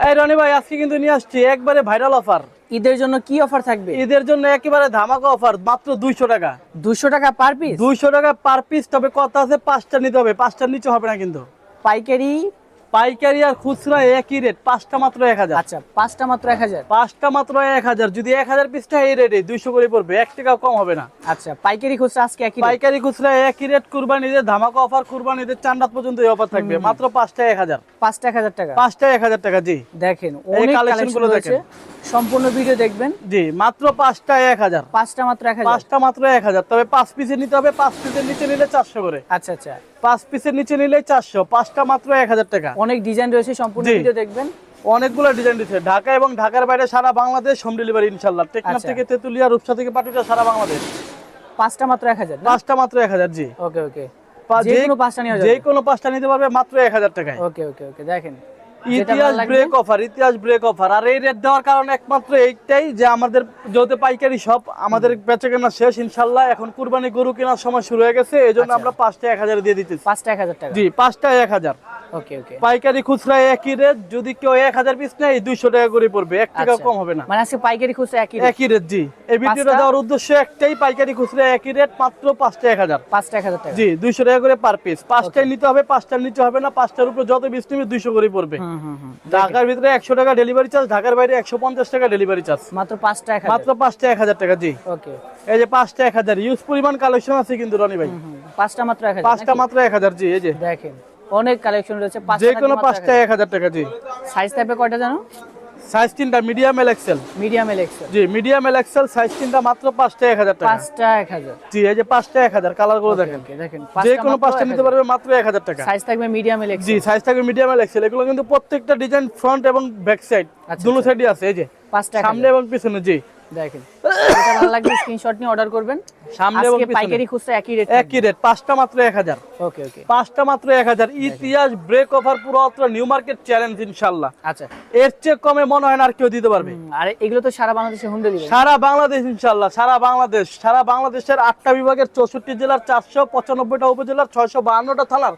এই রনি ভাই, আজকে কিন্তু নিয়ে আসছি একবারে ভাইরাল অফার। ঈদের জন্য কি অফার থাকবে? ঈদের জন্য একেবারে ধামাকা অফার, মাত্র 200 টাকা। 200 টাকা পার পিস? 200 টাকা পার পিস। তবে কথা আছে, 5টা নিতে হবে, 5টার নিচে হবে না কিন্তু। পাইকারি? পাইকারি আর খুচরা একই রেট, 5টা মাত্র 1000। আচ্ছা, 5টা মাত্র 1000? 5টা মাত্র 1000। যদি 1000 পিসটা এই রেটে 200 করে পড়বে, 1 টাকাও কম হবে না। আচ্ছা, পাইকারি খুচরা আজকে একই rate? পাইকারি খুচরা একই রেট। কুরবানিদের ধামাকা অফার, কুরবানিদের চাঁদ রাত পর্যন্ত এই অফার থাকবে। মাত্র 5টা 1000। 5টা 1000 টাকা? 5টা 1000 টাকা। জি দেখেন এই অনেক কালেকশন কালেকশন গুলো রয়েছে, সম্পূর্ণ ভিডিও দেখবেন। জি মাত্র 5টা 1000। 5টা মাত্র 1000? 5টা মাত্র 1000। তবে 5 পিসের নিতে হবে, 5 পিসের নিচে নিলে 400 করে। আচ্ছা আচ্ছা, 5 পিসের নিচে নিলে 400। 5টা মাত্র 1000 টাকা। অনেক ডিজাইন রয়েছে, সম্পূর্ণ জি। ভিডিও দেখবেন। অনেকগুলো ডিজাইন দিচ্ছে, ঢাকা এবং ঢাকার বাইরে সারা বাংলাদেশ হোম ডেলিভারি ইনশাআল্লাহ। টেকনাফ আচ্ছা। থেকে তেতুলিয়া, রূপসা থেকে পাটুরিয়া, সারা বাংলাদেশ। 5টা মাত্র 1000? 5টা মাত্র 1000। জি ওকে ওকে, যে কোনো 5টা নিয়ে যাবে? যে কোনো 5টা নিতে পারবে মাত্র 1000 টাকায়। ওকে ওকে ওকে, দেখেন ইতিহাস ব্রেক অফার, ইতিহাস ব্রেক অফার। আর এই রেট দেওয়ার কারণ একমাত্র এইটাই যে আমাদের যেহেতু পাইকারি সব, আমাদের বেচাকেনা শেষ ইনশাআল্লাহ। এখন কুরবানি গরু কেনার সময় শুরু হয়ে গেছে, এজন্য আচ্ছা। আমরা 5টা 1000 দিয়ে দিতেছি। 5টা 1000 টাকা? জি 5টা 1000। ওকে ওকে, পাইকারি খুচরা একই রেট। যদি কেউ 1000 পিস নেয় 200 টাকা করে পড়বে, 1 টাকাও কম হবে না। মানে আজকে পাইকারি খুচরা একই rate? একই রেট। জি এই ভিডিওটা দেওয়ার উদ্দেশ্য একটাই, পাইকারি খুচরা একই রেট, মাত্র 5টা 1000। 5টা 1000 টাকা? জি 200 টাকা করে পার পিস। 5টাই নিতে হবে, 5টার নিচে হবে না। 5টার উপর যত পিস নিবে 200 করে পড়বে। ঢাকার ভিতরে 100 টাকা ডেলিভারি চার্জ, ঢাকার বাইরে 150 টাকা ডেলিভারি চার্জ। মাত্র 5টা 1000? মাত্র 5টা 1000 টাকা। জি ওকে, এই যে 5টা 1000, ইউজ পরিমাণ কালেকশন আছে কিন্তু রনি ভাই। 5টা মাত্র 1000? 5টা মাত্র 1000। জি এই যে দেখেন অনেক কালেকশন রয়েছে। যে কোনো 5টা 1000 টাকা। জি সাইজ থাকবে কয়টা জানো? সাইজ 3টা, medium L XL. Medium L XL? জি মিডিয়াম এল এক্সেল সাইজ 3টা, মাত্র 5টা 1000 টাকা। 5টা 1000? জি এই যে 5টা 1000, কালার গুলো দেখেন। দেখেন যে কোনো 5টা নিতে পারবে মাত্র 1000 টাকা। সাইজ থাকবে মিডিয়াম এল জি এক্সেল? সাইজ থাকবে মিডিয়াম এল এক্সেল। এগুলো কিন্তু প্রত্যেকটা ডিজাইন ফ্রন্ট এবং ব্যাক সাইড দুটো সাইডই আছে। এই যে 5টা সামনে এবং পিছনে। জি দেখেন, যেটা ভালো লাগবে স্ক্রিনশট নিয়ে অর্ডার করবেন। সামনে এবং আজকে পিছনে পাইকারি খুচরা একই রেট? একই রেট, 5টা মাত্র 1000। ওকে ওকে, 5টা মাত্র 1000। ইতিহাস ব্রেক অফার, পুরো নিউ মার্কেট চ্যালেঞ্জ ইনশাআল্লাহ। আচ্ছা। এর চেয়ে কমে মনে হয় না আর কেউ দিতে পারবে। আর এগুলো তো সারা বাংলাদেশে হোম ডেলিভারি? সারা বাংলাদেশ ইনশাআল্লাহ, সারা বাংলাদেশ। সারা বাংলাদেশের 8টা বিভাগের 64 জেলার 495টা উপজেলার 652টা থানার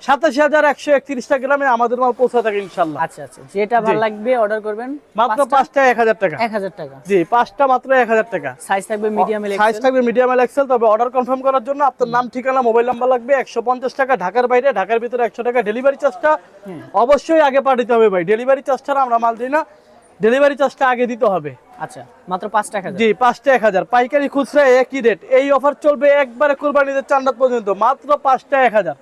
87131টা গ্রামে আমাদের মাল পৌঁছে থাকে ইনশাআল্লাহ। আচ্ছা আচ্ছা, যেটা ভালো লাগবে অর্ডার করবেন। মাত্র 5টা 1000 টাকা? 1000 টাকা? জি 5টা মাত্র 1000 টাকা। সাইজ থাকবে মিডিয়াম এল সাইজ এক্সেল? থাকবে মিডিয়াম এল এক্সেল। তবে অর্ডার কনফার্ম করার জন্য আপনার নাম, ঠিকানা, মোবাইল নাম্বার লাগবে। 150 টাকা ঢাকার বাইরে, ঢাকার ভিতরে 100 টাকা। ডেলিভারি চার্জটা অবশ্যই আগে পাঠাতে হবে ভাই। ডেলিভারি চার্জ ছাড়া আমরা মাল দিই না, ডেলিভারি চার্জটা আগে দিতে হবে। আচ্ছা, মাত্র 5টা 1000? জি 5টা 1000। পাইকারি খুচরা একই রেট। এই অফার চলবে একবারে কুরবানিদের চাঁদ রাত পর্যন্ত, মাত্র 5টা 1000।